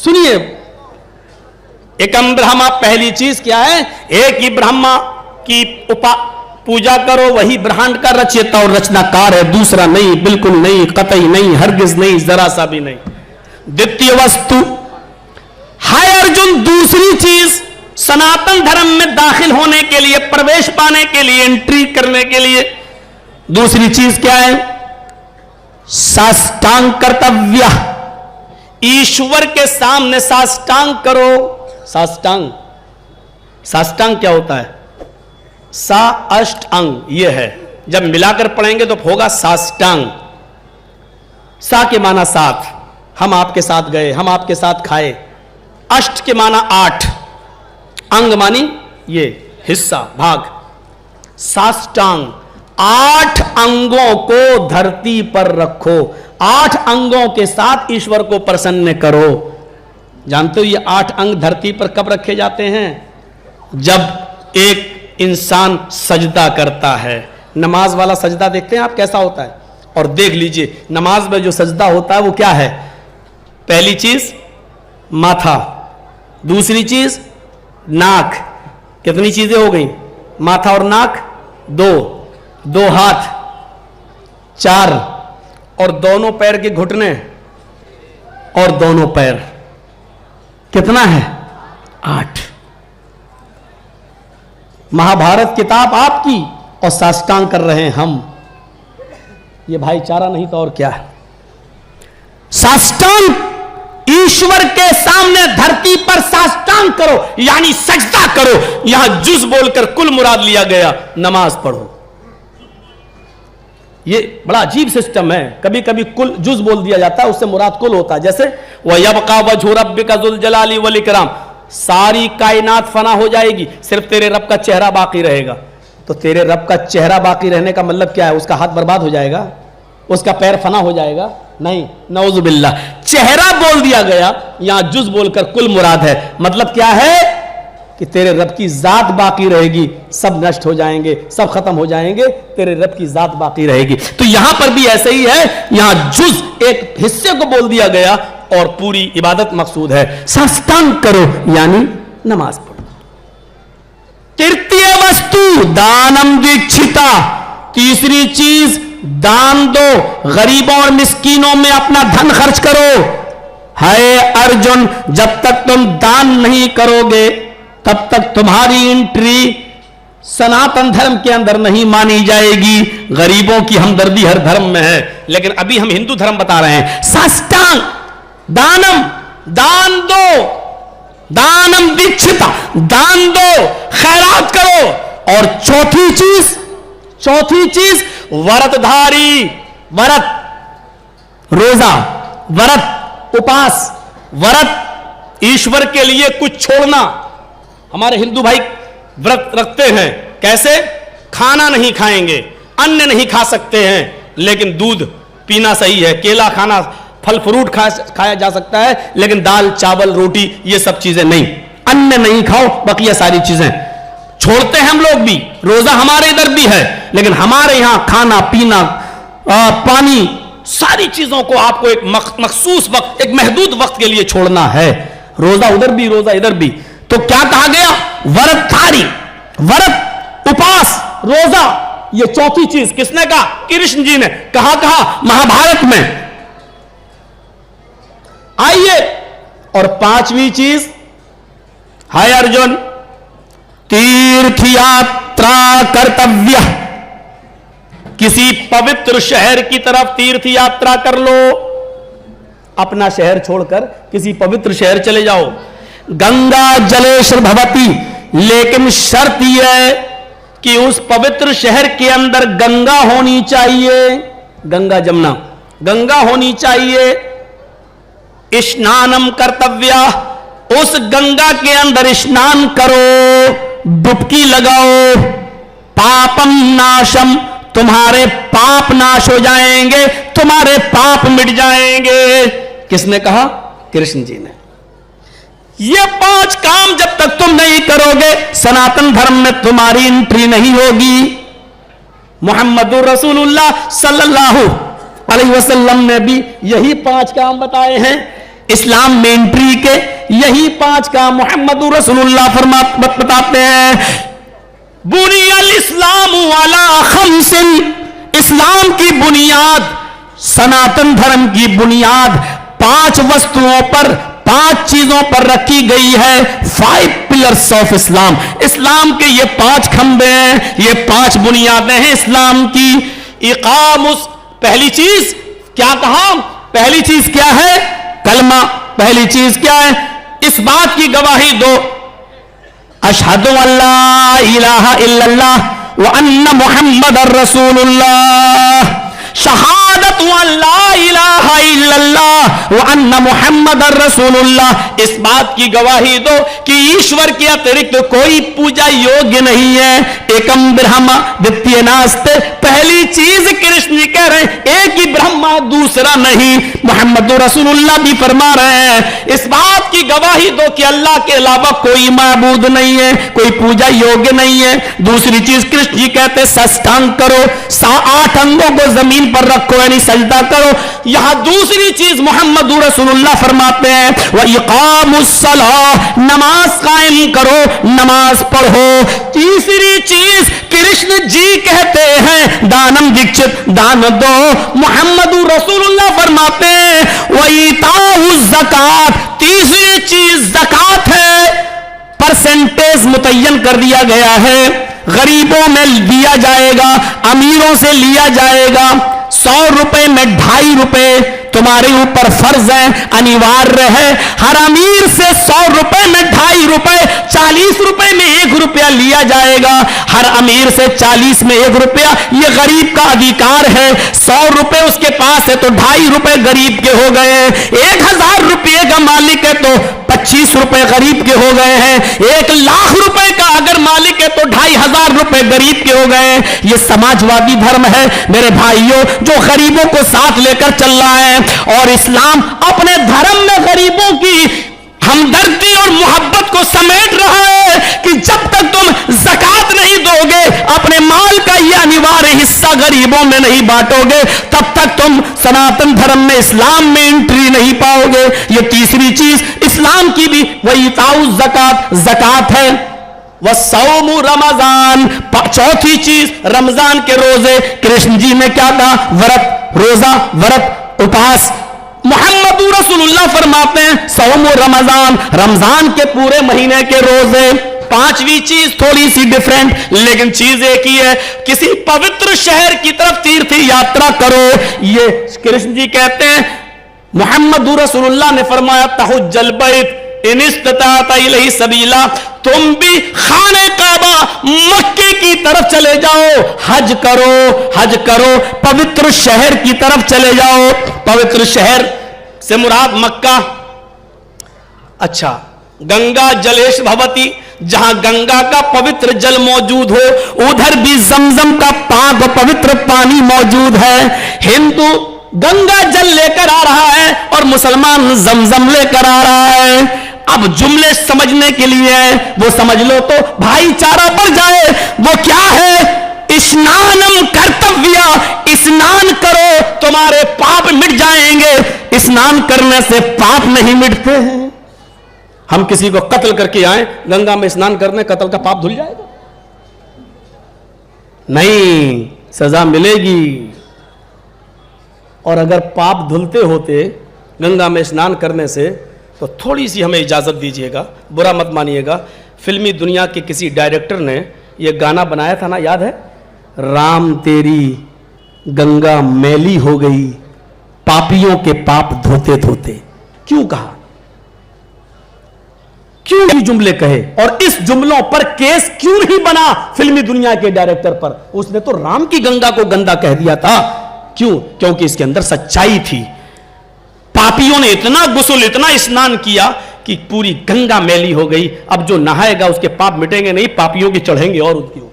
सुनिए, एकम ब्रह्मा, पहली चीज क्या है? एक ही ब्रह्मा की पूजा करो, वही ब्रह्मांड का रचयिता और रचनाकार है, दूसरा नहीं, बिल्कुल नहीं, कतई नहीं, हरगिज नहीं, जरा सा भी नहीं। द्वितीय वस्तु हाय अर्जुन, दूसरी चीज सनातन धर्म में दाखिल होने के लिए, प्रवेश पाने के लिए, एंट्री करने के लिए दूसरी चीज क्या है? साष्टांग कर्तव्य। ईश्वर के सामने साष्टांग करो। साष्टांग, साष्टांग क्या होता है? सा अष्ट अंग, ये है, जब मिलाकर पढ़ेंगे तो होगा साष्टांग। सा के माना साथ, हम आपके साथ गए, हम आपके साथ खाए। अष्ट के माना 8, अंग मानी ये हिस्सा, भाग। साष्टांग, 8 अंगों को धरती पर रखो, 8 अंगों के साथ ईश्वर को प्रसन्न करो। जानते हो ये 8 अंग धरती पर कब रखे जाते हैं? जब एक इंसान सजदा करता है। नमाज वाला सजदा देखते हैं आप कैसा होता है? और देख लीजिए नमाज में जो सजदा होता है वो क्या है? पहली चीज माथा, दूसरी चीज नाक। कितनी चीजें हो गई? माथा और नाक 2, 2 हाथ 4, और दोनों पैर के घुटने और दोनों पैर, कितना है? 8। महाभारत किताब आपकी और साष्टांग कर रहे हैं हम। ये भाईचारा नहीं तो और क्या है? साष्टांग, ईश्वर के सामने धरती पर साष्टांग करो, यानी सजदा करो। यहां जुज बोलकर कुल मुराद लिया गया, नमाज पढ़ो। ये बड़ा अजीब सिस्टम है, कभी कभी कुल जुज बोल दिया जाता है, उससे मुराद कुल होता है। जैसे वह यबका वजहु रब्बिका जुल जलाली वल इकराम, सारी कायनात फना हो जाएगी, सिर्फ तेरे रब का चेहरा बाकी रहेगा। तो तेरे रब का चेहरा बाकी रहने का मतलब क्या है? उसका हाथ बर्बाद हो जाएगा, उसका पैर फना हो जाएगा? नहीं, नौजुबिल्लाह। चेहरा बोल दिया गया, यहां जुज बोलकर कुल मुराद है। मतलब क्या है कि तेरे रब की जात बाकी रहेगी, सब नष्ट हो जाएंगे, सब खत्म हो जाएंगे, तेरे रब की जात बाकी रहेगी। तो यहां पर भी ऐसे ही है, यहां जुज एक हिस्से को बोल दिया गया और पूरी इबादत मकसूद है। साष्टांग करो यानी नमाज पढ़ो। तृतीय वस्तु दानम दीक्षिता, तीसरी चीज दान दो, गरीबों और मिस्कीनों में अपना धन खर्च करो। है अर्जुन, जब तक तुम दान नहीं करोगे तब तक तुम्हारी एंट्री सनातन धर्म के अंदर नहीं मानी जाएगी। गरीबों की हमदर्दी हर धर्म में है, लेकिन अभी हम हिंदू धर्म बता रहे हैं। साष्टांग दानम, दान दो, दानम दीक्षिता, दान दो, खैरात करो। और चौथी चीज व्रतधारी, व्रत, रोजा, व्रत, उपास, व्रत, ईश्वर के लिए कुछ छोड़ना। हमारे हिंदू भाई व्रत रखते हैं, कैसे? खाना नहीं खाएंगे, अन्न नहीं खा सकते हैं, लेकिन दूध पीना सही है, केला खाना, फल फ्रूट खाया जा सकता है, लेकिन दाल चावल रोटी ये सब चीजें नहीं। अन्न नहीं खाओ, बकिया सारी चीजें छोड़ते हैं हम लोग भी। रोजा हमारे इधर भी है, लेकिन हमारे यहां खाना पीना, पानी, सारी चीजों को आपको एक मखसूस वक्त, एक महदूद वक्त के लिए छोड़ना है। रोजा उधर भी, रोजा इधर भी। तो क्या कहा गया? व्रतधारी, व्रत, उपास, रोजा, ये चौथी चीज किसने कहा? कृष्ण जी ने। कहा? महाभारत में। आइए, और 5वीं चीज, हाय अर्जुन, तीर्थ यात्रा कर्तव्य। किसी पवित्र शहर की तरफ तीर्थ यात्रा कर लो, अपना शहर छोड़कर किसी पवित्र शहर चले जाओ। गंगा जलेश्वर भवती, लेकिन शर्त यह है कि उस पवित्र शहर के अंदर गंगा होनी चाहिए, गंगा जमुना, गंगा होनी चाहिए। स्नानम कर्तव्य, उस गंगा के अंदर स्नान करो, डुबकी लगाओ। पापम नाशम, तुम्हारे पाप नाश हो जाएंगे, तुम्हारे पाप मिट जाएंगे। किसने कहा? कृष्ण जी ने। ये 5 काम जब तक तुम नहीं करोगे, सनातन धर्म में तुम्हारी एंट्री नहीं होगी। मुहम्मदुर रसूलुल्लाह सल्लल्लाहु अलैहि वसल्लम ने भी यही 5 काम बताए हैं। इस्लाम में एंट्री के यही 5 काम मोहम्मद रसूलुल्लाह बताते हैं। बुनियल इस्लाम अला खम्सिन, इस्लाम की बुनियाद, सनातन धर्म की बुनियाद 5 वस्तुओं पर, 5 चीजों पर रखी गई है। 5 पिलर्स ऑफ इस्लाम, इस्लाम के ये 5 खंबे हैं, ये 5 बुनियादें हैं इस्लाम की। इकामुस, पहली चीज क्या कहा? पहली चीज क्या है? कलमा। पहली चीज क्या है? इस बात की गवाही दो, अशहदु अल्ला इलाहा इल्लल्लाह व अन्ना मुहम्मदर रसूलुल्लाह। शहादत अल्ला इलाहा इल्लल्लाह व अन्ना मुहम्मदर रसूलुल्लाह, इस बात की गवाही दो कि ईश्वर के अतिरिक्त कोई पूजा योग्य नहीं है। एकम ब्रह्मा द्वितीय नास्ते, पहली चीज कृष्ण कह रहे हैं एक ही ब्रह्मा, दूसरा नहीं। मोहम्मद रसूलुल्लाह भी फरमा रहे हैं इस बात की गवाही दो कि अल्लाह के अलावा कोई माबूद नहीं है, कोई पूजा योग्य नहीं है। दूसरी चीज कृष्ण जी कहते साष्टांग करो, 8 अंगों को जमीन पर रखो यानी सजदा करो। यहां दूसरी चीज मोहम्मद रसूलुल्लाह फरमाते हैं व इकामुस्सलाह, नमाज कायम करो, नमाज पढ़ो। तीसरी चीज कृष्ण जी कहते हैं दानम दीक्षित, दान दो। मोहम्मद रसूलुल्लाह फरमाते हैं व इताउज़ ज़कात, तीसरी चीज ज़कात है। परसेंटेज मुतय्यन कर दिया गया है, गरीबों में दिया जाएगा, अमीरों से लिया जाएगा। 100 रुपए में 2.5 रुपए तुम्हारे ऊपर फर्ज है, अनिवार्य है। हर अमीर से 100 रुपए में 2.5 रुपए, 40 रुपए में 1 रुपया लिया जाएगा। हर अमीर से 40 में 1 रुपया, यह गरीब का अधिकार है। 100 रुपए उसके पास है तो 2.5 रुपए गरीब के हो गए हैं। 1000 रुपये का मालिक है तो 25 रुपए गरीब के हो गए हैं। 1 लाख रुपए का अगर मालिक है तो 2500 रुपए गरीब के हो गए हैं। यह समाजवादी धर्म है मेरे भाइयों, जो गरीबों को साथ लेकर चल रहा है। और इस्लाम अपने धर्म में गरीबों की हमदर्दी और मोहब्बत को समेट रहा है कि जब तक तुम ज़कात नहीं दोगे, अपने माल का यह अनिवार्य हिस्सा गरीबों में नहीं बांटोगे, तब तक तुम सनातन धर्म में, इस्लाम में एंट्री नहीं पाओगे। यह तीसरी चीज इस्लाम की भी वही इताउज़ ज़कात, ज़कात है। वह सौमु रमजान, चौथी चीज रमजान के रोजे। कृष्ण जी ने क्या कहा? व्रत, रोजा, व्रत, उपवास। मोहम्मद रसूलुल्लाह फरमाते हैं सौम रमजान, रमजान के पूरे महीने के रोजे। 5वीं चीज थोड़ी सी डिफरेंट, लेकिन चीज एक ही है, किसी पवित्र शहर की तरफ तीर्थ यात्रा करो। ये कृष्ण जी कहते हैं, मोहम्मद रसूलुल्लाह ने फरमाया तहुज्जल बैत इन इस्तताअता इलैहि सबीला, तुम भी खाने काबा मक्के की तरफ चले जाओ, हज करो, हज करो, पवित्र शहर की तरफ चले जाओ। पवित्र शहर से मुराद मक्का। अच्छा, गंगा जलेश भवती, जहां गंगा का पवित्र जल मौजूद हो, उधर भी जमजम का पाक पवित्र पानी मौजूद है। हिंदू गंगा जल लेकर आ रहा है और मुसलमान जमजम लेकर आ रहा है। अब जुमले समझने के लिए वो समझ लो तो भाईचारा बढ़ जाए। वो क्या है? स्नानम कर्तव्य, स्नान करो तुम्हारे पाप मिट जाएंगे। स्नान करने से पाप नहीं मिटते हैं। हम किसी को कत्ल करके आए, गंगा में स्नान करने, कत्ल का पाप धुल जाएगा? नहीं, सजा मिलेगी। और अगर पाप धुलते होते गंगा में स्नान करने से तो थोड़ी सी हमें इजाज़त दीजिएगा, बुरा मत मानिएगा। फिल्मी दुनिया के किसी डायरेक्टर ने यह गाना बनाया था ना, याद है? राम तेरी गंगा मैली हो गई, पापियों के पाप धोते धोते। क्यों कहा? क्यों ये जुमले कहे? और इस जुमलों पर केस क्यों नहीं बना फिल्मी दुनिया के डायरेक्टर पर? उसने तो राम की गंगा को गंदा कह दिया था। क्यों? क्योंकि इसके अंदर सच्चाई थी। पापियों ने इतना गुस्ल, इतना स्नान किया कि पूरी गंगा मैली हो गई। अब जो नहाएगा उसके पाप मिटेंगे नहीं, पापियों के चढ़ेंगे और उनके ऊपर।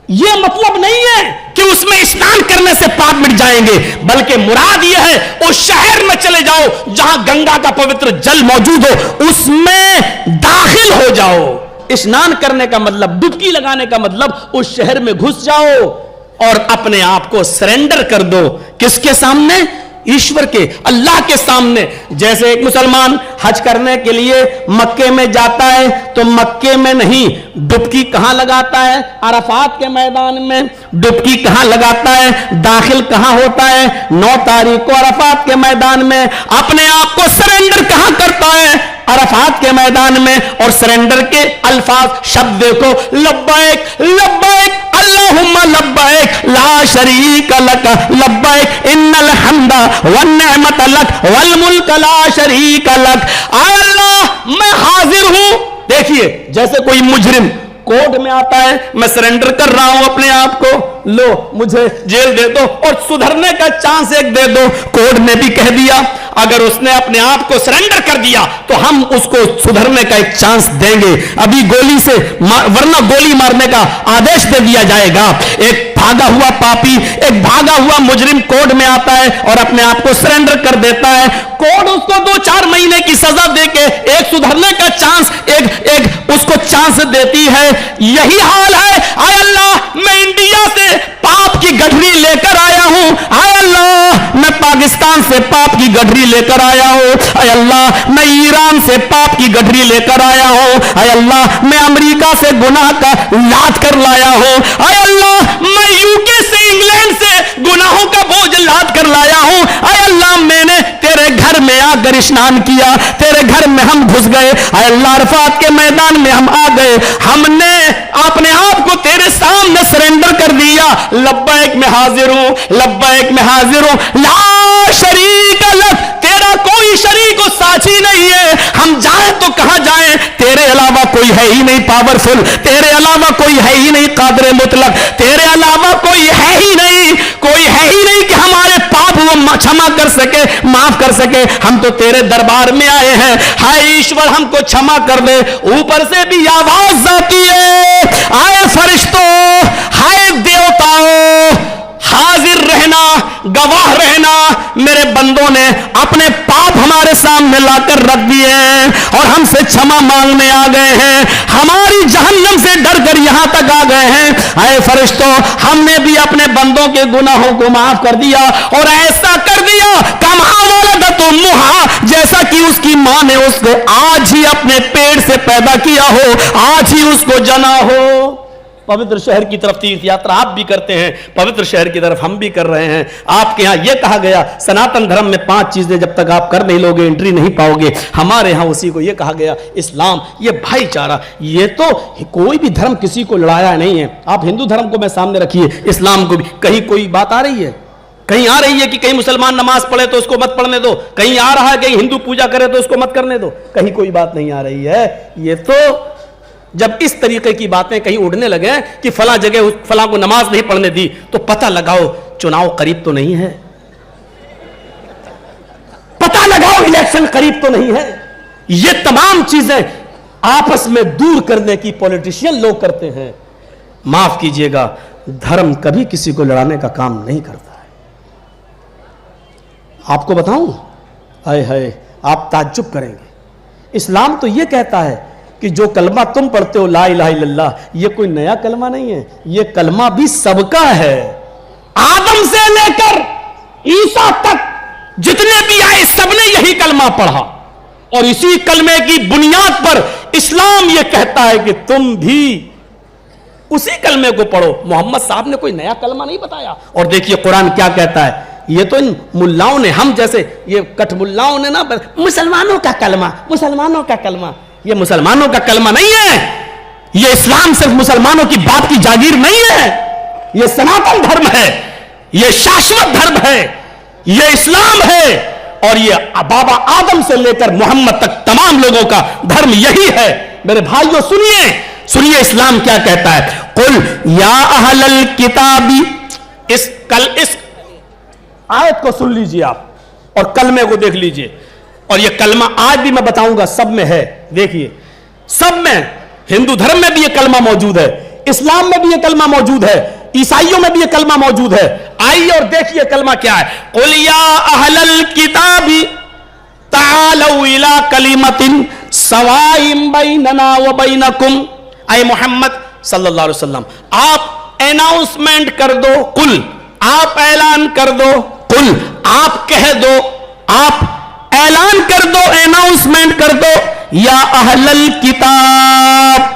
यह मतलब नहीं है कि उसमें स्नान करने से पाप मिट जाएंगे, बल्कि मुराद यह है उस शहर में चले जाओ जहां गंगा का पवित्र जल मौजूद हो, उसमें दाखिल हो जाओ। स्नान करने का मतलब, डुबकी लगाने का मतलब उस शहर में घुस जाओ और अपने आप को सरेंडर कर दो। किसके सामने? ईश्वर के, अल्लाह के सामने। जैसे एक मुसलमान हज करने के लिए मक्के में जाता है तो मक्के में नहीं, डुबकी कहां लगाता है? अरफात के मैदान में। डुबकी कहां लगाता है? दाखिल कहां होता है? 9 तारीख को अरफात के मैदान में। अपने आप को सरेंडर कहां करता है? अरफात के मैदान में। और सरेंडर के अल्फाज, शब्द देखो, लब्बैक लब्बैक अल्लाहुम्मा लब्बैक ला शरीक लक लब्बैक इन्नल हम्दा वन निअमत लक वल मुल्क ला शरीक लक। अल्लाह मैं हाजिर हूं। देखिए, जैसे कोई मुजरिम कोर्ट में आता है, मैं सरेंडर कर रहा हूं अपने आप को, लो मुझे जेल दे दो और सुधरने का चांस एक दे दो। कोर्ट ने भी कह दिया, अगर उसने अपने आप को सरेंडर कर दिया तो हम उसको सुधरने का एक चांस देंगे, अभी गोली से वरना गोली मारने का आदेश दे दिया जाएगा। एक भागा हुआ पापी, एक भागा हुआ मुजरिम कोर्ट में आता है और अपने आप को सरेंडर कर देता है। कोर्ट उसको 2-4 महीने की सजा देके एक सुधरने का चांस, एक उसको चांस देती है। यही हाल है। आय अल्लाह, मैं इंडिया से पाप की गठरी लेकर आया हूं। आय अल्लाह, मैं पाकिस्तान से पाप की गठरी लेकर आया हूं। आय अल्लाह, मैं ईरान से पाप की गठरी लेकर आया हूं। आय अल्लाह, मैं अमेरिका से गुनाह का लाद कर लाया हूं। आय अल्लाह, मैं यूके से, इंग्लैंड से गुनाहों का बोझ लाद कर लाया हूं। आय अल्लाह, मैंने तेरे घर में आकर स्नान किया, तेरे घर में हम घुस गए। आय अल्लाह, अरफात के मैदान में हम आ गए, हमने अपने आप को तेरे सामने सरेंडर कर दिया। लब्बैक मैं हाजिर हूं, लब्बैक मैं हाजिर हूं, ला शरीक लक, तेरा कोई शरीक और साथी नहीं है। हम जाएं तो कहां जाएं? तेरे अलावा कोई है ही नहीं पावरफुल, तेरे अलावा कोई है ही नहीं कादिर मुतलक, तेरे अलावा कोई है ही नहीं, कोई है ही नहीं कि हमारे पाप वो क्षमा कर सके, माफ कर सके। हम तो तेरे दरबार में आए हैं, हाय ईश्वर हमको क्षमा कर दे। ऊपर से भी आवाज आती है, आए फरिश्तों, हाय देवताओं, हाजिर रहना, गवाह रहना, मेरे बंदों ने अपने पाप हमारे सामने लाकर रख दिए हैं और हमसे क्षमा मांगने आ गए हैं, हमारी जहन्नम से डर कर यहां तक आ गए हैं। आए फरिश्तों, हमने भी अपने बंदों के गुनाहों को माफ कर दिया और ऐसा कर दिया कमा वाला तो मुहा, जैसा कि उसकी मां ने उसको आज ही अपने पेट से पैदा किया हो, आज ही उसको जना हो। पवित्र शहर की तरफ तीर्थ यात्रा आप भी करते हैं, पवित्र शहर की तरफ हम भी कर रहे हैं। आपके यहां यह कहा गया, सनातन धर्म में 5 चीजें जब तक आप कर नहीं लोगे एंट्री नहीं पाओगे। हमारे यहां उसी को यह कहा गया, इस्लाम, यह भाईचारा। ये तो कोई भी धर्म किसी को लड़ाया नहीं है। आप हिंदू धर्म को मैं सामने रखिए, इस्लाम को भी। कहीं कोई बात आ रही है? कहीं आ रही है कि कहीं मुसलमान नमाज पढ़े तो उसको मत पढ़ने दो? कहीं आ रहा है कहीं हिंदू पूजा करे तो उसको मत करने दो? कहीं कोई बात नहीं आ रही है। ये तो जब इस तरीके की बातें कहीं उड़ने लगे कि फला जगह फला को नमाज नहीं पढ़ने दी, तो पता लगाओ चुनाव करीब तो नहीं है, पता लगाओ इलेक्शन करीब तो नहीं है। ये तमाम चीजें आपस में दूर करने की पॉलिटिशियन लोग करते हैं। माफ कीजिएगा, धर्म कभी किसी को लड़ाने का काम नहीं करता है। आपको बताऊं, हाय हाय, आप ताज्जुब करेंगे। इस्लाम तो यह कहता है कि जो कलमा तुम पढ़ते हो ला इलाहा इल्लल्लाह, ये कोई नया कलमा नहीं है, ये कलमा भी सबका है। आदम से लेकर ईसा तक जितने भी आए सबने यही कलमा पढ़ा और इसी कलमे की बुनियाद पर इस्लाम यह कहता है कि तुम भी उसी कलमे को पढ़ो। मोहम्मद साहब ने कोई नया कलमा नहीं बताया। और देखिए कुरान क्या कहता है, ये तो इन मुल्लाओं ने, हम जैसे ये कठमुल्लाओं ने ना, मुसलमानों का कलमा, मुसलमानों का कलमा। ये मुसलमानों का कलमा नहीं है। ये इस्लाम सिर्फ मुसलमानों की बात की जागीर नहीं है, ये सनातन धर्म है, ये शाश्वत धर्म है, ये इस्लाम है। और ये बाबा आदम से लेकर मोहम्मद तक तमाम लोगों का धर्म यही है। मेरे भाइयों सुनिए, सुनिए इस्लाम क्या कहता है। कुल या अहलल किताबी, इस आयत को सुन लीजिए आप और कलमे को देख लीजिए। और यह कलमा आज भी मैं बताऊंगा सब में है। देखिए, सब में, हिंदू धर्म में भी यह कलमा मौजूद है, इस्लाम में भी यह कलमा मौजूद है, ईसाइयों में भी यह कलमा मौजूद है। आइए और देखिए कलमा क्या है। कुल या अहलल किताबी तालौ इला कलिमतिन सवाइम बैनना व बैनकुम। आए मोहम्मद सल्लल्लाहु अलैहि वसल्लम, आप अनाउंसमेंट कर दो, कुल आप ऐलान कर दो, कुल आप कह दो, आप ऐलान कर दो, अनाउंसमेंट कर दो, या अहलल किताब,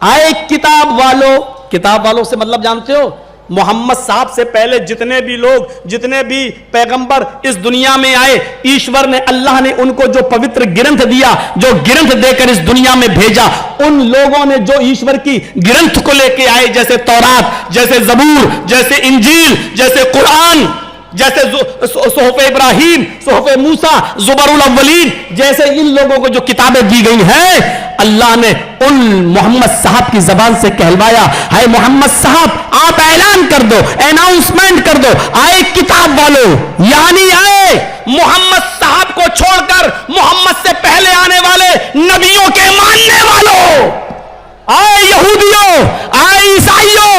आए किताब वालों। किताब वालों से मतलब जानते हो, मोहम्मद साहब से पहले जितने भी लोग, जितने भी पैगंबर इस दुनिया में आए, ईश्वर ने, अल्लाह ने उनको जो पवित्र ग्रंथ दिया, जो ग्रंथ देकर इस दुनिया में भेजा, उन लोगों ने जो ईश्वर की ग्रंथ को लेके आए, जैसे तौरात, जैसे जबूर, जैसे इंजील, जैसे कुरान, जैसे सोहफ़ इब्राहिम, सोहफ़ मूसा, ज़ुबरुल अव्वलीन, जैसे इन लोगों को जो किताबें दी गई हैं, अल्लाह ने उन मोहम्मद साहब की जबान से कहलवाया, है मोहम्मद साहब आप ऐलान कर दो, अनाउंसमेंट कर दो, आए किताब वालों, यानी आए मोहम्मद साहब को छोड़कर मोहम्मद से पहले आने वाले नबियों के मानने वालों, आए यहूदियों, आए ईसाइयों,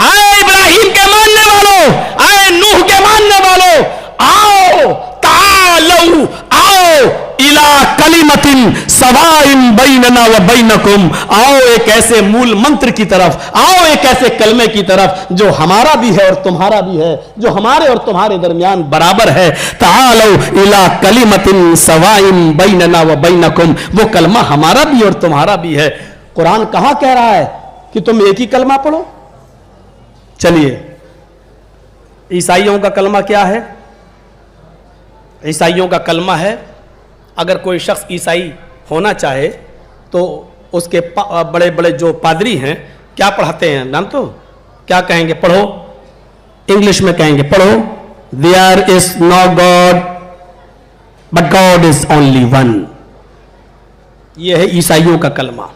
आए इब्राहिम के मानने वालों, आए नूह के मानने वालों, आओ तालऊ, आओ इला कलिमतिन सवाइन बैनना व बैनकुम, आओ एक ऐसे मूल मंत्र की तरफ, आओ एक ऐसे कलमे की तरफ जो हमारा भी है और तुम्हारा भी है, जो हमारे और तुम्हारे दरमियान बराबर है। तालऊ इला कलिमतिन सवाइन बैनना व बैनकुम, वो कलमा हमारा भी और तुम्हारा भी है। कुरान कहां कह रहा है कि तुम एक ही कलमा पढ़ो? चलिए, ईसाइयों का कलमा क्या है? ईसाइयों का कलमा है, अगर कोई शख्स ईसाई होना चाहे तो उसके बड़े बड़े जो पादरी हैं क्या पढ़ाते हैं जानते हो? क्या कहेंगे? पढ़ो, इंग्लिश में कहेंगे पढ़ो, there is no god but God is only one. यह है ईसाइयों का कलमा।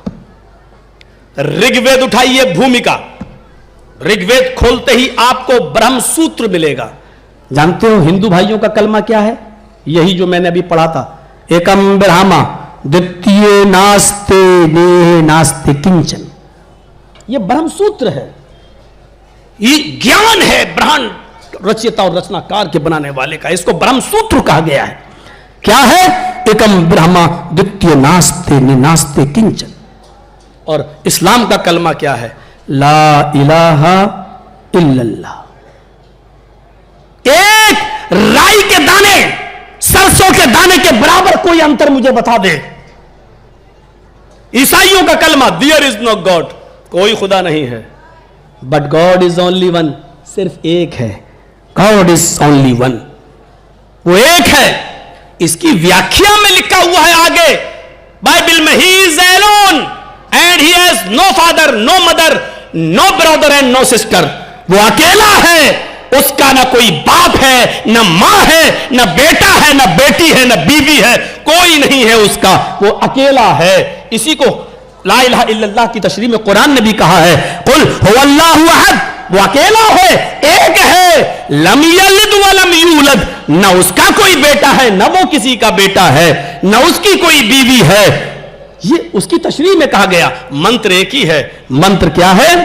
ऋग्वेद उठाइए, भूमिका, ऋग्वेद खोलते ही आपको ब्रह्म सूत्र मिलेगा। जानते हो हिंदू भाइयों का कलमा क्या है? यही जो मैंने अभी पढ़ा था, एकम ब्रह्मा द्वितीय नास्ते नेह नास्ते किंचन। यह ब्रह्म सूत्र है, ये ज्ञान है ब्रह्मांड रचयिता और रचनाकार के बनाने वाले का, इसको ब्रह्म सूत्र कहा गया है। क्या है? एकम ब्रह्मा द्वितीय नास्ते नेह नास्ते किंचन। और इस्लाम का कलमा क्या है? ला इलाहा इल्लल्लाह। एक राई के दाने, सरसों के दाने के बराबर कोई अंतर मुझे बता दे। ईसाइयों का कलमा, देयर इज नो गॉड, कोई खुदा नहीं है, but God is only one, सिर्फ एक है, गॉड इज ओनली वन, वो एक है। इसकी व्याख्या में लिखा हुआ है आगे बाइबल में, he is alone and he has no father, no mother, no brother and no sister. वो अकेला है, उसका ना कोई बाप है, ना मां है, ना बेटा है, ना बेटी है, ना बीवी है, कोई नहीं है उसका, वो अकेला है। इसी को ला इलाहा इल्लल्लाह की तशरीह में कुरान ने भी कहा है, कुल हुवल्लाहु अहद, वो अकेला है, एक है, लम यलिद व लम यूलद, ना उसका कोई बेटा है, ना वो किसी का बेटा है, ना उसकी कोई बीवी है। ये उसकी तशरीह में कहा गया। मंत्र एक ही है। मंत्र क्या है?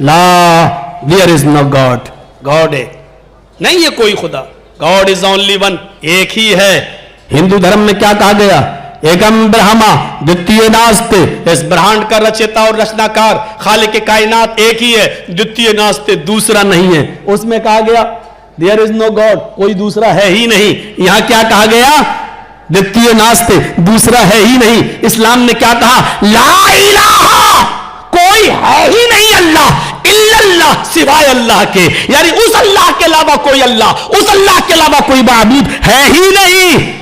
ला there is no God, God एक नहीं है कोई खुदा, गॉड इज ओनली वन, एक ही है। हिंदू धर्म में क्या कहा गया? एकम ब्रह्मा द्वितीय नास्ते, इस ब्रह्मांड का रचयिता और रचनाकार खालिक कायनात एक ही है, द्वितीय नास्ते, दूसरा नहीं है। उसमें कहा गया देयर इज नो गॉड, कोई दूसरा है ही नहीं। यहां क्या कहा गया? द्वितीय नास्ते, दूसरा है ही नहीं। इस्लाम ने क्या कहा? ला इलाहा, कोई है ही नहीं अल्लाह, इल्लल्लाह, सिवाय अल्लाह के, यानी उस अल्लाह के अलावा कोई अल्लाह, उस अल्लाह के अलावा कोई माबूद है ही नहीं।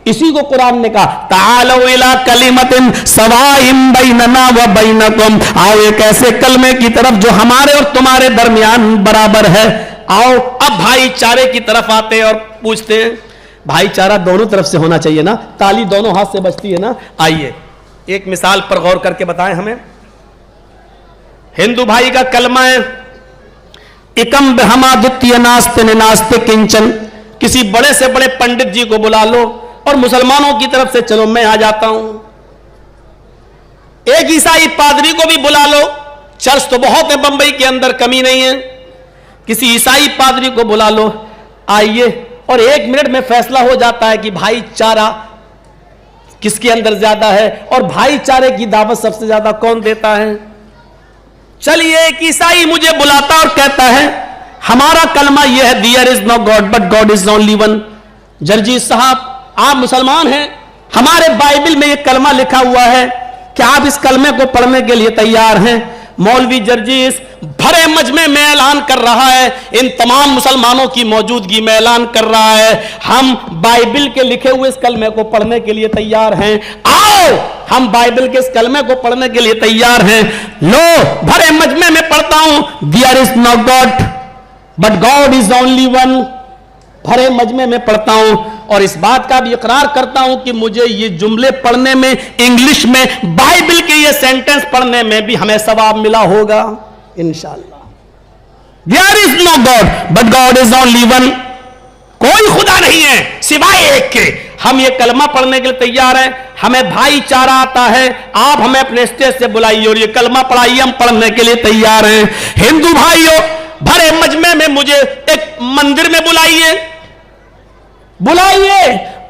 इसी को कुरान ने कहा, तालो इला कलिमतिन सवाइम बैनना व बैनकुम, आओ एक ऐसे कलमे की तरफ जो हमारे और तुम्हारे दरमियान बराबर है। आओ अब भाईचारे की तरफ आते हैं और पूछते हैं, भाईचारा दोनों तरफ से होना चाहिए ना, ताली दोनों हाथ से बजती है ना। आइए एक मिसाल पर गौर करके बताएं हमें। हिंदू भाई का कलमा है एकम ब्रह्मा द्वितीय नास्ते नास्ते किंचन। किसी बड़े से बड़े पंडित जी को बुला लो और मुसलमानों की तरफ से चलो मैं आ जाता हूं। एक ईसाई पादरी को भी बुला लो, चर्च तो बहुत है बंबई के अंदर, कमी नहीं है। किसी ईसाई पादरी को बुला लो, आइए, और 1 मिनट में फैसला हो जाता है कि भाईचारा किसके अंदर ज्यादा है और भाईचारे की दावत सबसे ज्यादा कौन देता है। चलिए एक ईसाई मुझे बुलाता और कहता है, हमारा कलमा यह है, there is no god but God is only one. Jarjis साहब, आप मुसलमान हैं, हमारे बाइबल में यह कलमा लिखा हुआ है, क्या आप इस कलमे को पढ़ने के लिए तैयार हैं? मौलवी जर्जीस भरे मजमे में ऐलान कर रहा है, इन तमाम मुसलमानों की मौजूदगी में ऐलान कर रहा है, हम बाइबल के लिखे हुए इस कलमे को पढ़ने के लिए तैयार हैं। आओ, हम बाइबल के इस कलमे को पढ़ने के लिए तैयार हैं। लो, भरे मजमे में पढ़ता हूं, there is no god but God is only one. भरे मजमे में पढ़ता हूं और इस बात का भी इकरार करता हूं कि मुझे ये जुमले पढ़ने में, इंग्लिश में बाइबल के ये सेंटेंस पढ़ने में भी हमें सवाब मिला होगा इंशाअल्लाह। There is no god but God is only one. कोई खुदा नहीं है सिवाय एक के। हम ये कलमा पढ़ने के लिए तैयार हैं, हमें भाईचारा आता है, आप हमें अपने स्टेज से बुलाइए और ये कलमा पढ़ाइए, हम पढ़ने के लिए तैयार हैं। हिंदू भाइयों, भरे मजमे में मुझे एक मंदिर में बुलाइए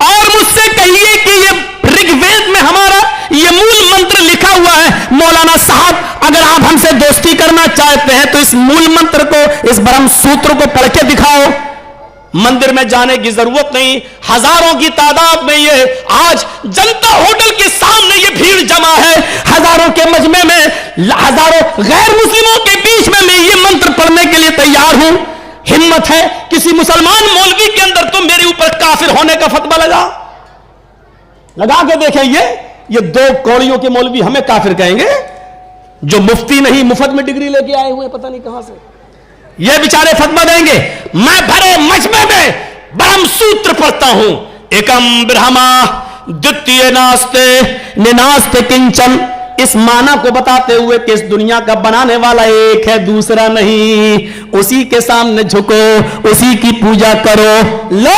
और मुझसे कहिए कि ये ऋग्वेद में हमारा ये मूल मंत्र लिखा हुआ है। मौलाना साहब, अगर आप हमसे दोस्ती करना चाहते हैं तो इस मूल मंत्र को, इस ब्रह्म सूत्र को पढ़ के दिखाओ। मंदिर में जाने की जरूरत नहीं, हजारों की तादाद में ये आज जनता होटल के सामने ये भीड़ जमा है, हजारों के मजमे में, हजारों गैर मुस्लिमों के बीच में मैं ये मंत्र पढ़ने के लिए तैयार हूं। हिम्मत है किसी मुसलमान मौलवी के अंदर तो मेरे ऊपर काफिर होने का फतवा लगा के देखें। ये दो कौड़ियों के मौलवी हमें काफिर कहेंगे, जो मुफ्ती नहीं मुफ्त में डिग्री लेके आए हुए पता नहीं कहां से, ये बेचारे फतवा देंगे। मैं भरे मजमे में ब्रह्म सूत्र पढ़ता हूं, एकम ब्रह्मा द्वितीय नास्ते निनास्ते किंचन, इस माना को बताते हुए कि इस दुनिया का बनाने वाला एक है, दूसरा नहीं, उसी के सामने झुको, उसी की पूजा करो। लो,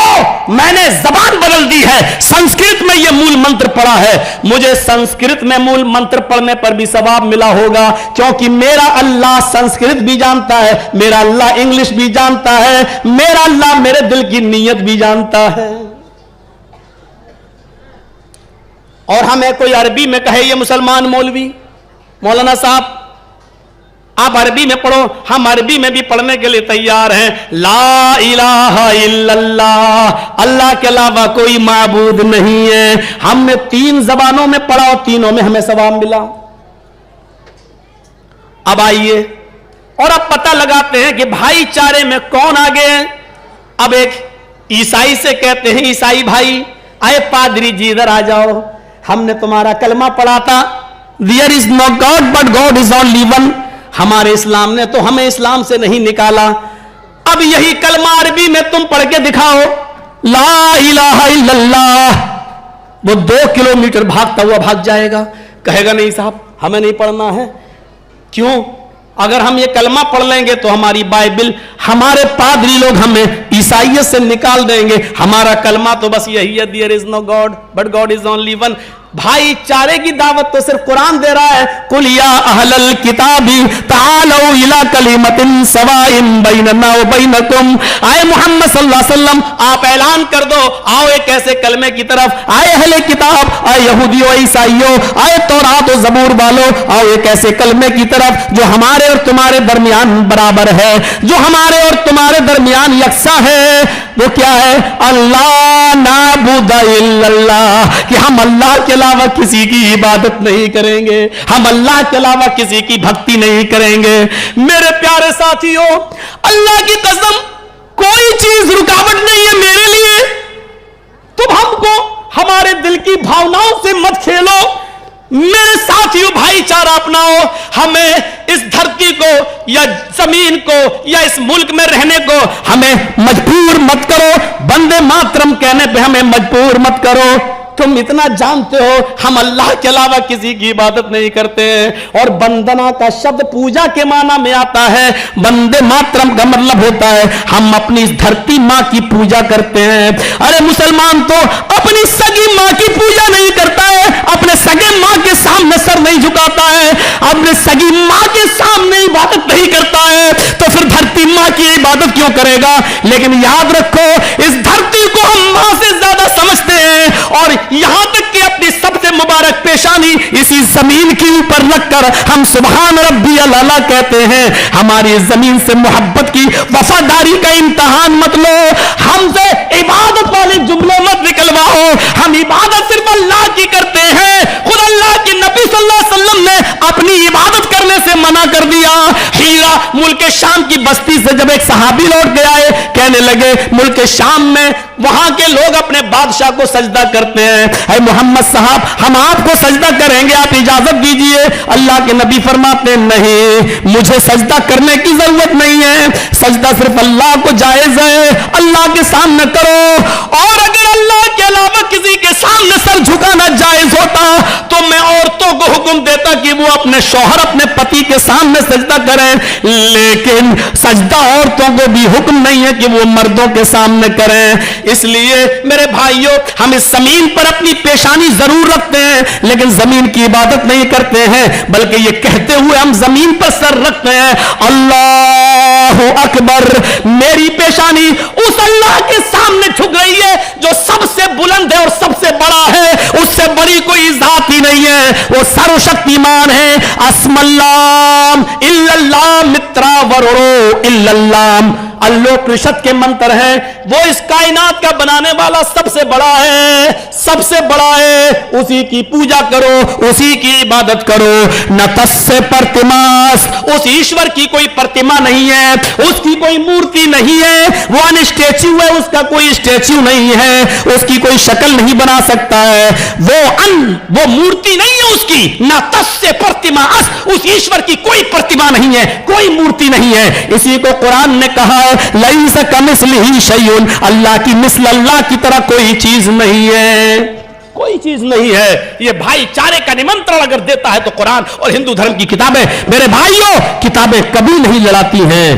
मैंने जबान बदल दी है, संस्कृत में यह मूल मंत्र पढ़ा है, मुझे संस्कृत में मूल मंत्र पढ़ने पर भी सवाब मिला होगा, क्योंकि मेरा अल्लाह संस्कृत भी जानता है, मेरा अल्लाह इंग्लिश भी जानता है, मेरा अल्लाह मेरे दिल की नीयत भी जानता है। और हमें कोई अरबी में कहे ये मुसलमान मौलवी, मौलाना साहब आप अरबी में पढ़ो, हम अरबी में भी पढ़ने के लिए तैयार हैं। ला इलाहा इल्लल्लाह, अल्लाह के अलावा कोई माबूद नहीं है। हमने 3 जबानों में पढ़ा और तीनों में हमें सवाब मिला। अब आइए और अब पता लगाते हैं कि भाईचारे में कौन आगे है। अब एक ईसाई से कहते हैं, ईसाई भाई आए पादरी जी इधर आ जाओ, हमने तुम्हारा कलमा पढ़ा था, there is no god but God is only one. हमारे इस्लाम ने तो हमें इस्लाम से नहीं निकाला, अब यही कलमा अरबी में तुम पढ़ के दिखाओ, ला इलाहा इल्लल्लाह। वो 2 किलोमीटर भागता हुआ भाग जाएगा, कहेगा नहीं साहब हमें नहीं पढ़ना है। क्यों? अगर हम ये कलमा पढ़ लेंगे तो हमारी बाइबल, हमारे पादरी लोग हमें ईसाइयत से निकाल देंगे। हमारा कलमा तो बस यही है, there is no god but God is only one. भाईचारे की दावत तो सिर्फ कुरान दे रहा है, कुल या अहलल किताबी तालौ इला कलिमतिन सवाइन बैनना व बैनकुम। आए मोहम्मद सल्लल्लाहु अलैहि वसल्लम, आप ऐलान कर दो, आओ एक ऐसे कलमे की तरफ। आए अहले किताब, आए यहूदियों ईसाइयों, आए तौरात और ज़बूर वालों, आओ एक ऐसे कलमे की तरफ जो हमारे और तुम्हारे दरमियान बराबर है, जो हमारे और तुम्हारे दरमियान यकसा है। वो क्या है? अल्लाह नाबुदा इल्लल्लाह, कि हम अल्लाह के अलावा किसी की इबादत नहीं करेंगे, हम अल्लाह के अलावा किसी की भक्ति नहीं करेंगे। मेरे प्यारे साथियों, अल्लाह की कसम कोई चीज रुकावट नहीं है मेरे लिए। तुम हमको हमारे दिल की भावनाओं से मत खेलो। मेरे साथियों, भाईचारा अपनाओ। हमें इस धरती को या जमीन को या इस मुल्क में रहने को हमें मजबूर मत करो, वंदे मातरम कहने पे हमें मजबूर मत करो। तुम इतना जानते हो हम अल्लाह के अलावा किसी की इबादत नहीं करते हैं। और वंदना का शब्द पूजा के माना में आता है, वंदे मातरम का मतलब होता है हम अपनी इस धरती माँ की पूजा करते हैं। अरे मुसलमान तो अपनी सगी माँ की पूजा नहीं करता है, अपने सगे माँ के सामने सर नहीं झुकाता है, अपने सगी माँ के सामने इबादत नहीं करता है, तो फिर धरती माँ की इबादत क्यों करेगा? लेकिन याद रखो, इस धरती को हम माँ से ज्यादा समझते हैं और यहां तक कि अपनी सबसे मुबारक पेशानी इसी जमीन के ऊपर रखकर हम सुभान रब्बी अला कहते हैं। हमारी जमीन से मोहब्बत की वफादारी का इम्तिहान मत लो, हमसे इबादत वाले जुमले मत निकलवाओ। हम इबादत सिर्फ अल्लाह की करते हैं। खुद अल्लाह के नबी सल्लल्लाहु अलैहि वसल्लम ने अपनी इबादत करने से मना कर दिया। हीरा मुल्क शाम की बस्ती से जब एक सहाबी लौट के आए, कहने लगे मुल्क शाम में वहां के लोग अपने बादशाह को सजदा करते हैं, ऐ मोहम्मद साहब हम आपको सजदा करेंगे, आप इजाजत दीजिए। अल्लाह के नबी फरमाते नहीं, मुझे सजदा करने की जरूरत नहीं है, सजदा सिर्फ अल्लाह को जायज है, अल्लाह के सामने करो। और अगर अल्लाह के अलावा किसी के सामने सर झुकाना जायज होता तो मैं औरतों को हुक्म देता कि वो अपने शौहर अपने पति के सामने सजदा करें, लेकिन सजदा औरतों को भी हुक्म नहीं है कि वो मर्दों के सामने करें। इसलिए मेरे भाइयों, हम इस जमीन पर अपनी पेशानी जरूर रखते हैं, लेकिन जमीन की इबादत नहीं करते हैं, बल्कि ये कहते हुए हम जमीन पर सर रखते हैं, अल्लाहु अकबर। मेरी पेशानी उस अल्लाह के सामने झुक रही है जो सबसे बुलंद है और सबसे बड़ा है, उससे बड़ी कोई जात ही नहीं है, वो सर्वशक्तिमान है। अस्मल्लाम इल्लल्लाह मित्रा वरो इल्लल्लाह, अल्लोपनिषद के मंत्र हैं, वो इस कायनात का बनाने वाला सबसे बड़ा है, सबसे बड़ा है, उसी की पूजा करो, उसी की इबादत करो। न तस्से प्रतिमास, उस ईश्वर की कोई प्रतिमा नहीं है, उसकी कोई मूर्ति नहीं है, वो अनस्टैच्यू है, उसका कोई स्टैच्यू नहीं है, उसकी कोई शक्ल नहीं बना सकता है, वो मूर्ति नहीं है उसकी। न तस्से प्रतिमास, उस ईश्वर की कोई प्रतिमा नहीं है, कोई मूर्ति नहीं है। इसी को कुरान ने कहा लईसा कमिस्लिही शैउन, अल्लाह की मिस्ल अल्लाह की तरह कोई चीज नहीं है, कोई चीज नहीं है। ये भाईचारे का निमंत्रण अगर देता है तो कुरान और हिंदू धर्म की किताबें, मेरे भाइयों, किताबें कभी नहीं लड़ाती हैं।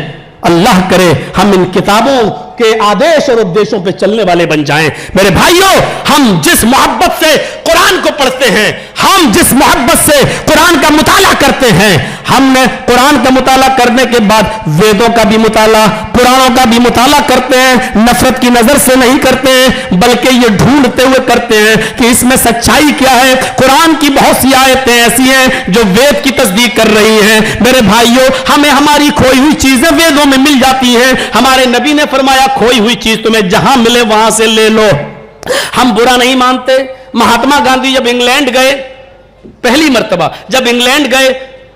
अल्लाह करे हम इन किताबों के आदेश और उद्देश्यों पे चलने वाले बन जाएं। मेरे भाइयों, हम जिस मोहब्बत से कुरान को पढ़ते हैं, हम जिस मोहब्बत से कुरान का मुताला करते हैं, हमने कुरान का मुताला करने के बाद वेदों का भी मुताला, पुराणों का भी मुताला करते हैं। नफरत की नजर से नहीं करते हैं, बल्कि ये ढूंढते हुए करते हैं कि इसमें सच्चाई क्या है। कुरान की बहुत सी आयतें ऐसी हैं जो वेद की तस्दीक कर रही हैं। मेरे भाइयों, हमें हमारी खोई हुई चीजें वेदों में मिल जाती हैं। हमारे नबी ने फरमाया खोई हुई चीज तुम्हें जहां मिले वहां से ले लो। हम बुरा नहीं मानते। महात्मा गांधी जब इंग्लैंड गए, पहली मर्तबा जब इंग्लैंड गए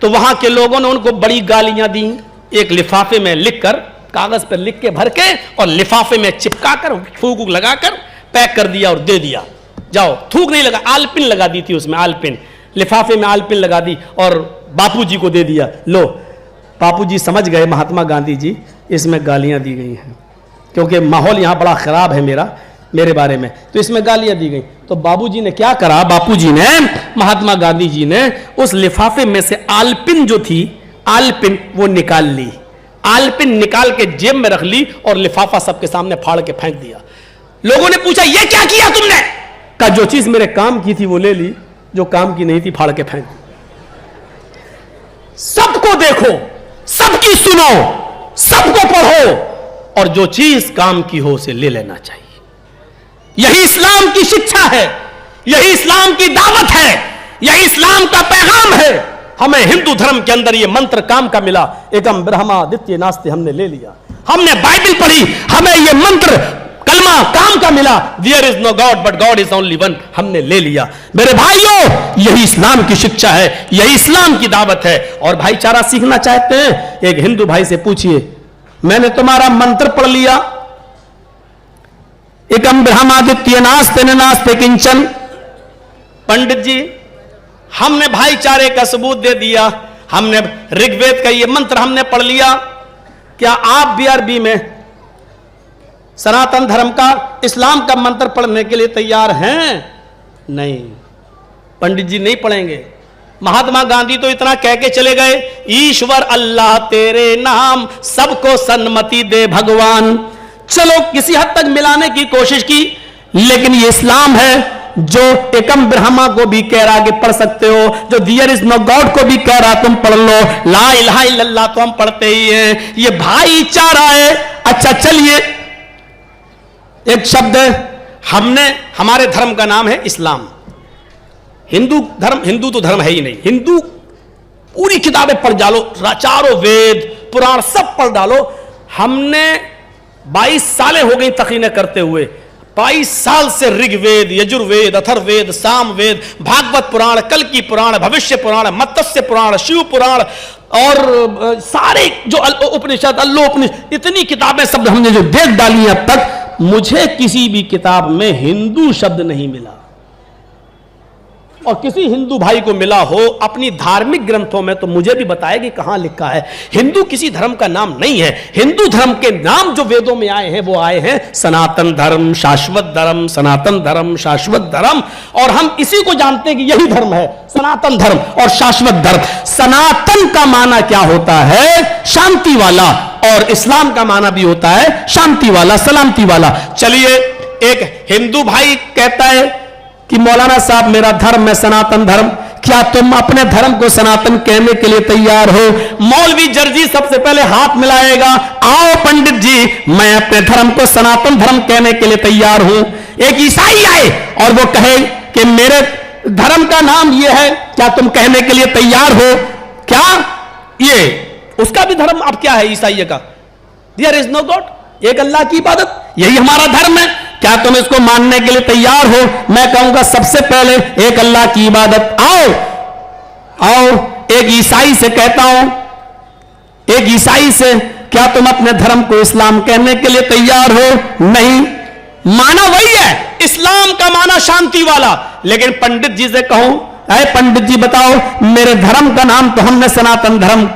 तो वहां के लोगों ने उनको बड़ी गालियां दी। एक लिफाफे में लिखकर, कागज पर लिख के भर के और लिफाफे में चिपका कर फूक लगाकर पैक कर दिया और दे दिया। जाओ, थूक नहीं लगा, आलपिन लगा दी थी उसमें, आलपिन लिफाफे में आलपिन लगा दी और बापूजी को दे दिया। लो, बापूजी समझ गए महात्मा गांधी जी इसमें गालियां दी गई हैं, क्योंकि माहौल यहां बड़ा खराब है मेरे बारे में, तो इसमें गालियां दी गई। तो बाबूजी ने क्या करा, बापूजी ने, महात्मा गांधी जी ने उस लिफाफे में से आलपिन जो थी, आलपिन वो निकाल ली, आलपिन निकाल के जेब में रख ली और लिफाफा सबके सामने फाड़ के फेंक दिया। लोगों ने पूछा ये क्या किया तुमने? कहा जो चीज मेरे काम की थी वो ले ली, जो काम की नहीं थी फाड़ के फेंक दी। सबको देखो, सबकी सुनो, सबको पढ़ो, और जो चीज काम की हो उसे ले लेना चाहिए। यही इस्लाम की शिक्षा है, यही इस्लाम की दावत है, यही इस्लाम का पैगाम है। हमें हिंदू धर्म के अंदर यह मंत्र काम का मिला, एकम ब्रह्मादित्य नास्ते, हमने ले लिया। हमने बाइबल पढ़ी, हमें यह मंत्र कलमा काम का मिला, there is no god but God is only one, हमने ले लिया। मेरे भाइयों, यही इस्लाम की शिक्षा है, यही इस्लाम की दावत है। और भाईचारा सीखना चाहते हैं, एक हिंदू भाई से पूछिए, मैंने तुम्हारा मंत्र पढ़ लिया, एकम ब्रह्मादित्य नास्ते न नास्ते किंचन, पंडित जी हमने भाईचारे का सबूत दे दिया, हमने ऋग्वेद का ये मंत्र हमने पढ़ लिया, क्या आप बीआरबी में सनातन धर्म का, इस्लाम का मंत्र पढ़ने के लिए तैयार हैं? नहीं, पंडित जी नहीं पढ़ेंगे। महात्मा गांधी तो इतना कह के चले गए, ईश्वर अल्लाह तेरे नाम सबको सन्मति दे भगवान। चलो किसी हद तक मिलाने की कोशिश की, लेकिन ये इस्लाम है जो एकम ब्रह्मा को भी कह रहा कि पढ़ सकते हो, जो देयर इज नो गॉड को भी कह रहा तुम पढ़ लो, ला इलाहा इल्लल्लाह तो हम पढ़ते ही हैं। ये भाईचारा है। अच्छा चलिए, एक शब्द है, हमने, हमारे धर्म का नाम है इस्लाम। हिंदू तो धर्म है ही नहीं। हिंदू पूरी किताबें पढ़ डालो, चारों वेद पुराण सब पढ़ डालो। हमने 22 सालें हो गई तकीने करते हुए, 22 साल से ऋग्वेद, यजुर्वेद, अथर्ववेद, सामवेद, भागवत पुराण, कल की पुराण, भविष्य पुराण, मत्स्य पुराण, शिव पुराण और सारे जो उपनिषद, अल्लोपनिषद, इतनी किताबें सब हमने जो देख डाली अब तक, मुझे किसी भी किताब में हिंदू शब्द नहीं मिला। और किसी हिंदू भाई को मिला हो अपनी धार्मिक ग्रंथों में तो मुझे भी बताए कि कहां लिखा है। हिंदू किसी धर्म का नाम नहीं है। हिंदू धर्म के नाम जो वेदों में आए हैं वो आए हैं सनातन धर्म, शाश्वत धर्म, सनातन धर्म, शाश्वत धर्म। और हम इसी को जानते हैं कि यही धर्म है, सनातन धर्म और शाश्वत धर्म। सनातन का माना क्या होता है? शांति वाला। और इस्लाम का माना भी होता है शांति वाला, सलामती वाला। चलिए, एक हिंदू भाई कहता है कि मौलाना साहब मेरा धर्म है सनातन धर्म, क्या तुम अपने धर्म को सनातन कहने के लिए तैयार हो? मौलवी जर्जी सबसे पहले हाथ मिलाएगा, आओ पंडित जी मैं अपने धर्म को सनातन धर्म कहने के लिए तैयार हूं। एक ईसाई आए और वो कहे कि मेरे धर्म का नाम ये है, क्या तुम कहने के लिए तैयार हो? क्या ये उसका भी धर्म अब क्या है ईसाई का? देयर इज नो गॉड, एक अल्लाह की इबादत, यही हमारा धर्म है, क्या तुम इसको मानने के लिए तैयार हो? मैं कहूंगा सबसे पहले एक अल्लाह की इबादत। आओ एक ईसाई से कहता हूं, एक ईसाई से क्या तुम अपने धर्म को इस्लाम कहने के लिए तैयार हो? नहीं, माना वही है, इस्लाम का माना शांति वाला। लेकिन पंडित जी से कहूं, अरे पंडित जी बताओ मेरे धर्म का नाम तो हमने सनातन धर्म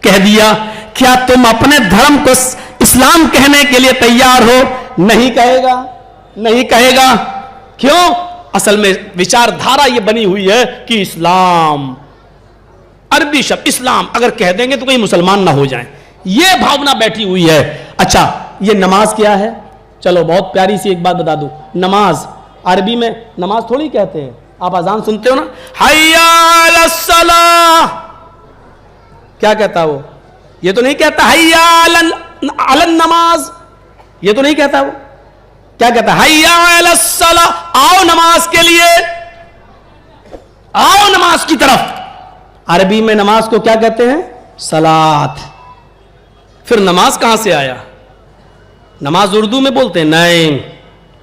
कह दिया, क्या तुम अपने धर्म को इस्लाम कहने के लिए तैयार हो? नहीं कहेगा, नहीं कहेगा। क्यों? असल में विचारधारा ये बनी हुई है कि इस्लाम, अरबी शब्द इस्लाम अगर कह देंगे तो कहीं मुसलमान ना हो जाएं, ये भावना बैठी हुई है। अच्छा, ये नमाज क्या है? चलो बहुत प्यारी सी एक बात बता दूं, नमाज अरबी में नमाज थोड़ी कहते हैं। आप अजान सुनते हो ना, हय्या अलस सलाह, क्या कहता है वो? ये तो नहीं कहता हय्या अलन नमाज, ये तो नहीं कहता वो। क्या कहता है? हय्या अलस सलाह, आओ नमाज के लिए, आओ नमाज की तरफ। अरबी में नमाज को क्या कहते हैं? सलात। फिर नमाज कहां से आया? नमाज उर्दू में बोलते हैं? नहीं,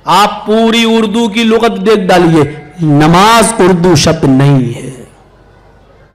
आप पूरी उर्दू की लुगत देख डालिए, नमाज उर्दू शब्द नहीं है।